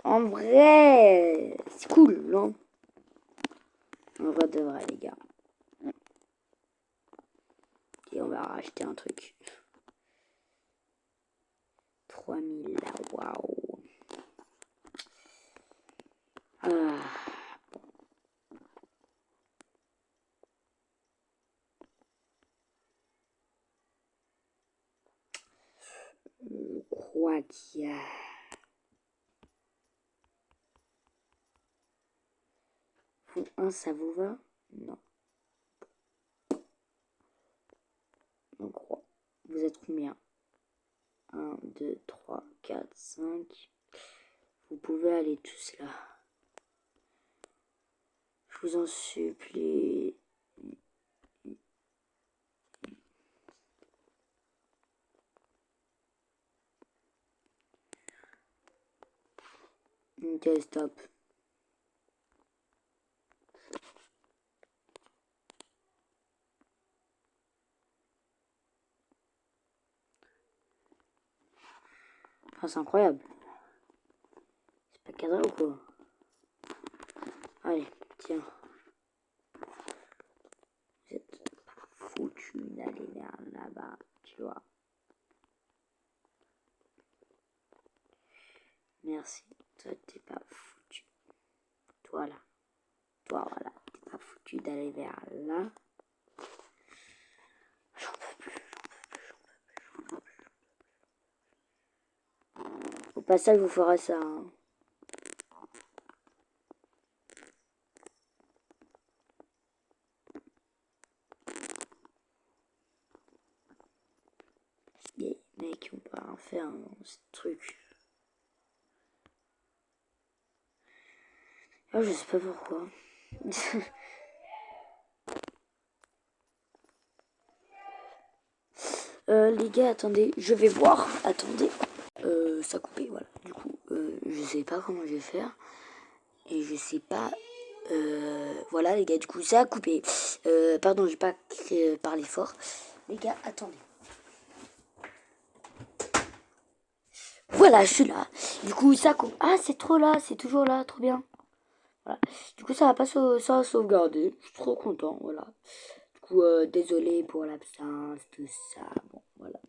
En vrai, c'est cool, non? En vrai de vrai, les gars. Et on va racheter un truc. 3000, waouh. Ah. Je crois qu'il y a... coup, 1, ça vous va? Non. Donc, vous êtes combien? 1, 2, 3, 4, 5. Vous pouvez aller tous là. Je vous en supplie. Ok, stop. Enfin, c'est incroyable. C'est pas cadré ou quoi? Allez, tiens. Vous êtes pas foutu d'aller vers là-bas, tu vois. Merci. Toi, t'es pas foutu. Toi, là. Toi, voilà. T'es pas foutu d'aller vers là. J'en peux plus. Au passage, vous fera ça. Hein. Les mecs, on peut rien faire dans ce truc. Ah, je sais pas pourquoi. Les gars, attendez, je vais voir. Attendez. Ça a coupé, voilà. Du coup, je sais pas comment je vais faire. Et je sais pas. Voilà, les gars, du coup, ça a coupé. Pardon, j'ai pas parlé fort. Les gars, attendez. Voilà, je suis là. Du coup, ça coupe. Ah, c'est trop là, c'est toujours là, trop bien. Voilà. Du coup, ça va pas ça a sauvegardé. Je suis trop content, voilà. Du coup, désolé pour l'absence, tout ça. Bon, voilà.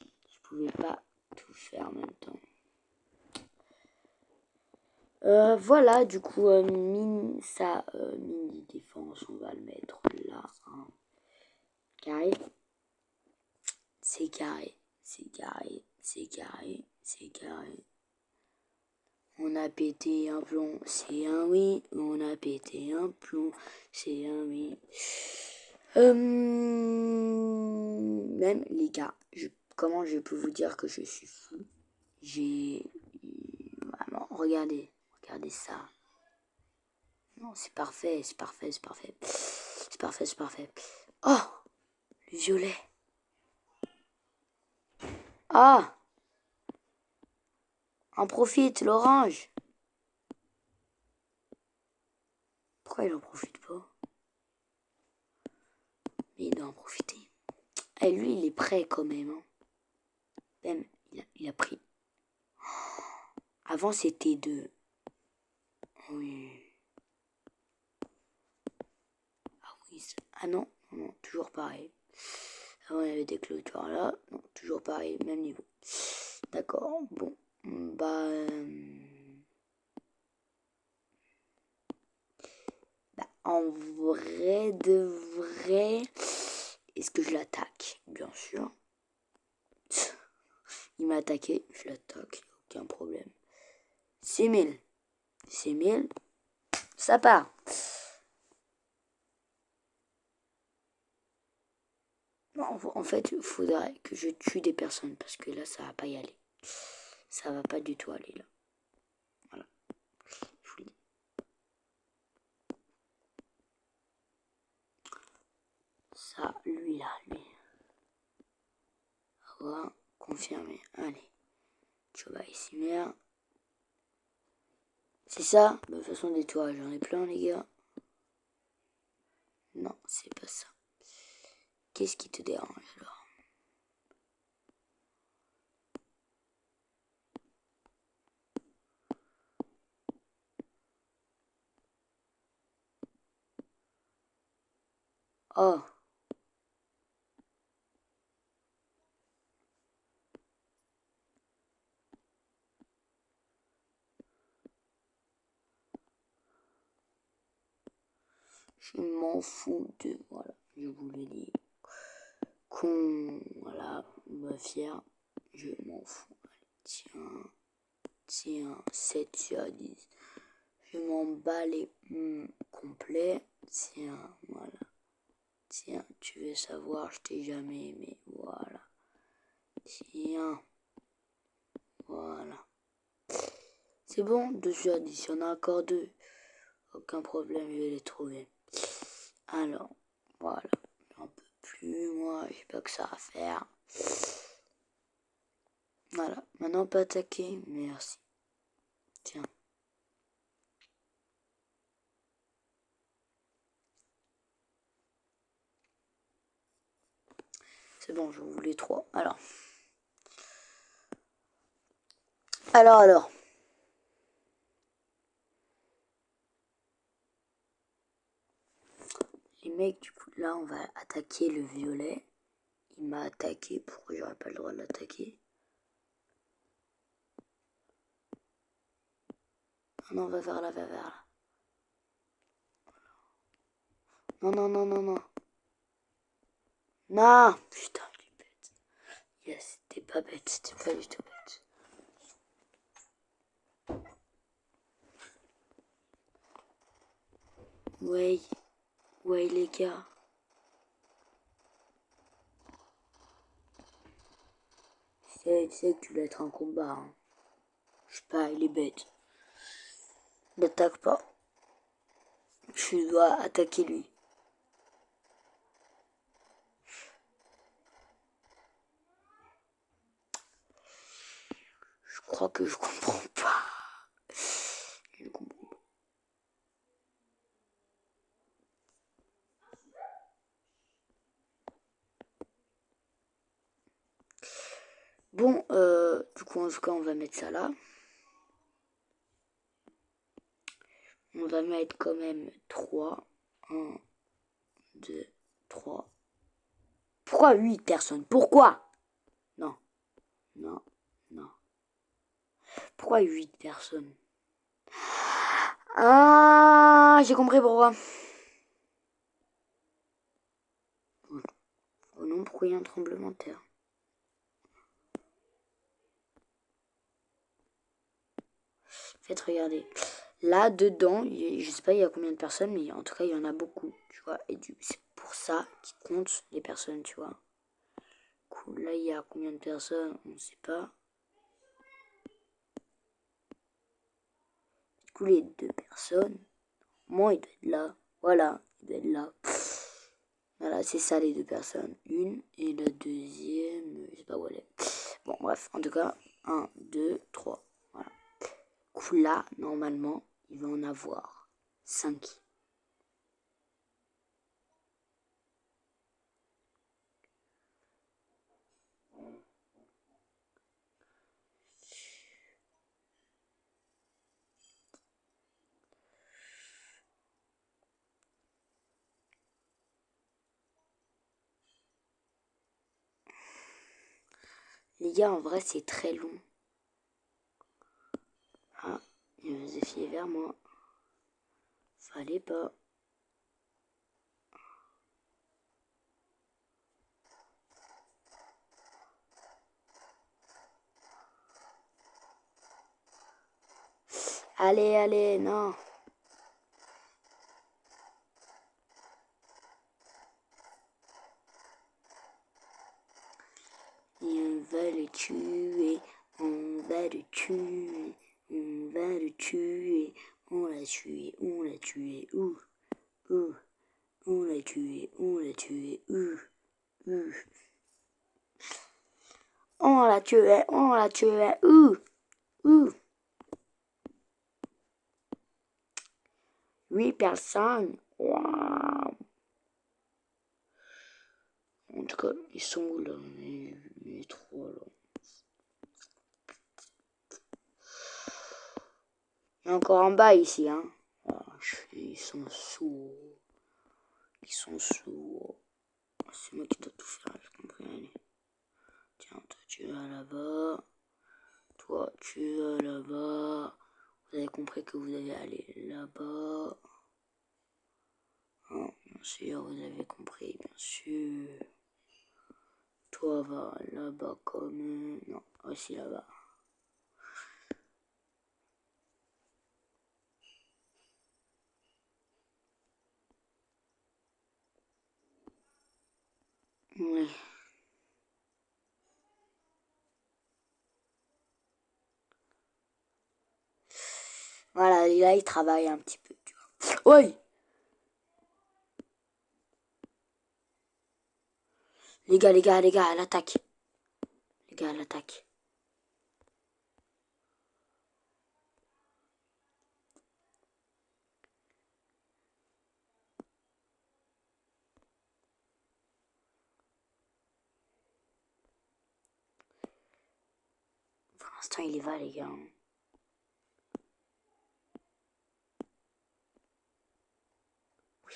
Je pouvais pas tout faire en même temps. Voilà, du coup, mini défense, on va le mettre là. Hein. Carré. C'est carré. C'est carré. C'est carré. C'est carré. On a pété un plomb, c'est un oui. On a pété un plomb, c'est un oui. Même les gars, comment je peux vous dire que je suis fou? J'ai vraiment, regardez ça. Non, c'est parfait, c'est parfait, c'est parfait, c'est parfait, c'est parfait. Oh, le violet. Ah, en profite, l'orange. Pourquoi il en profite pas? Mais il doit en profiter. Et lui, il est prêt quand même. Hein. Même, il a pris. Avant, c'était deux. Oui. Ah oui. Ah non, non, toujours pareil. Avant, il y avait des clôtures là. Non, toujours pareil, même niveau. D'accord, bon. En vrai de vrai, est-ce que je l'attaque? Bien sûr. Il m'a attaqué, je l'attaque, aucun problème. 6000. 6000. Ça part. Non, en fait, il faudrait que je tue des personnes parce que là, ça va pas y aller. Ça va pas du tout aller là. Voilà. Je vous le dis. Ça, lui là, lui. Voilà, confirmé. Allez. Tu vas ici, merde. C'est ça? Bah, de toute façon, des toits, j'en ai plein, les gars. Non, c'est pas ça. Qu'est-ce qui te dérange alors? Oh. Je m'en fous de... Voilà, je vous le dis. Voilà, me fier. Je m'en fous. Allez, tiens, 7 sur 10. Je m'emballer complet. Tiens, voilà. Tiens, tu veux savoir, je t'ai jamais aimé. Voilà. Tiens. Voilà. C'est bon, 2 sur 10. Il y en a encore 2. Aucun problème, je vais les trouver. Alors, voilà. J'en peux plus, moi. J'ai pas que ça à faire. Voilà. Maintenant, on peut attaquer. Merci. Tiens. C'est bon, je voulais 3. Alors. Les mecs, du coup, là, on va attaquer le violet. Il m'a attaqué. Pourquoi j'aurais pas le droit de l'attaquer? Non, va vers là, va vers là. Non, non, non, non, non. Non! Putain, il est bête. Yes, t'es pas bête, t'es pas du tout bête. Ouais, ouais, les gars. Tu sais que tu dois être en combat. Hein. Je sais pas, il est bête. N'attaque pas. Tu dois attaquer lui. Je crois que je comprends pas. Je comprends pas. Bon, du coup, en tout cas, on va mettre ça là. On va mettre quand même 3. 1, 2, 3. Pourquoi 8 personnes? Pourquoi? Non, non, non. Pourquoi 8 personnes? Ah, j'ai compris pourquoi. Oh non, pourquoi il y a un tremblement de terre? Faites regarder. Là, dedans, je sais pas il y a combien de personnes, mais en tout cas, il y en a beaucoup, tu vois. Et c'est pour ça qu'ils comptent les personnes, tu vois. Cool. Là, il y a combien de personnes? On ne sait pas. Du coup, les 2 personnes, moi, il doit être là. Voilà, il doit être là. Voilà, c'est ça les 2 personnes. Une et la deuxième, je sais pas où elle est. Bon, bref, en tout cas, 1, 2, 3. Voilà. Du coup, là, normalement, il va en avoir 5. Les gars, en vrai, c'est très long. Ah, il veut se fier vers moi. Fallait pas. Allez, allez, non. Et on va le tuer, on va le tuer, on va le tuer, on l'a tué, on l'a tué, ouh, ouh, on l'a tué, ouh, ouh. On l'a tué, ouh, ouh. 8 personnes, waouh. En tout cas, ils sont où là, les 3 là. Il y a encore en bas ici, hein. Oh, ils sont sourds. Ils sont sourds. C'est moi qui dois tout faire, j'ai compris. Allez. Tiens, toi tu vas là-bas. Toi tu vas là-bas. Vous avez compris que vous allez aller là-bas. Oh, bien sûr, vous avez compris, bien sûr. Toi va là-bas comme... Non, aussi là-bas. Ouais. Voilà, là, il travaille un petit peu, tu vois. Oui. Les gars, à l'attaque. Les gars, à l'attaque. Pour l'instant, il y va, les gars. Oui.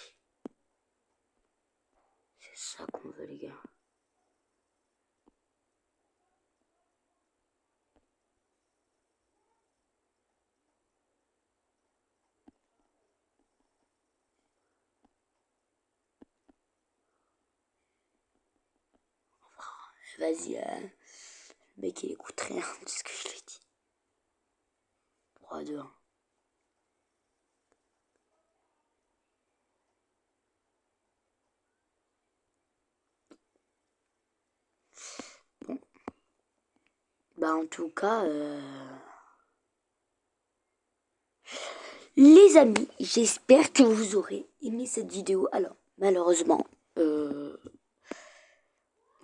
C'est ça qu'on veut, les gars. Vas-y, le mec, il écoute rien de ce que je lui dis. 3, 2, 1. Bon. Bah, en tout cas, les amis, j'espère que vous aurez aimé cette vidéo. Alors, malheureusement,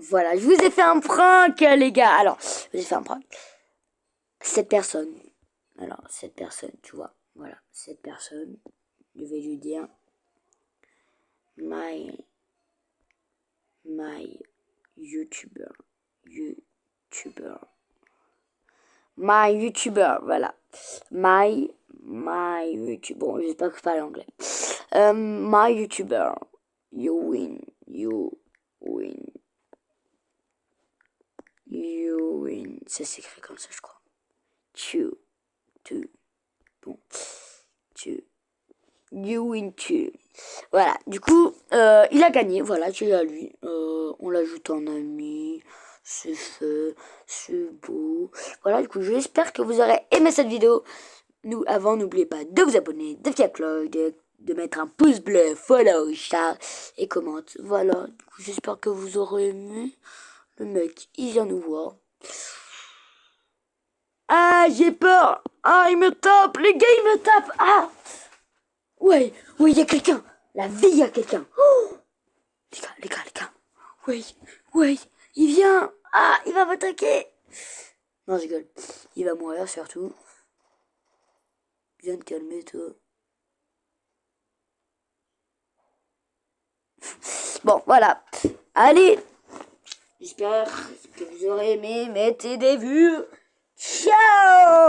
voilà, je vous ai fait un prank, les gars. Alors, je vous ai fait un prank. Cette personne, alors, cette personne, tu vois, voilà, cette personne, je vais lui dire, my YouTuber, my YouTuber, voilà, my YouTuber, bon, j'espère que je parle anglais, my YouTuber, you win, ça s'écrit comme ça, je crois, two, bon, you win two. Voilà, du coup, il a gagné, voilà, j'ai à lui. On l'ajoute en ami, c'est fait, c'est beau. Voilà, du coup, j'espère que vous aurez aimé cette vidéo. Avant, n'oubliez pas de vous abonner, d'activer la cloche, de mettre un pouce bleu, follow, chat et commente. Voilà, du coup, j'espère que vous aurez aimé. Le mec, il vient nous voir. Ah, j'ai peur. Ah, il me tape, les gars, il me tape. Ah, ouais, il y a quelqu'un. La vie, il y a quelqu'un. Oh, les gars. Oui, il vient. Ah, il va m'attaquer. Non, je rigole. Il va mourir surtout. Viens te calmer, toi. Bon, voilà. Allez. J'espère que vous aurez aimé. Mettez des vues. Ciao.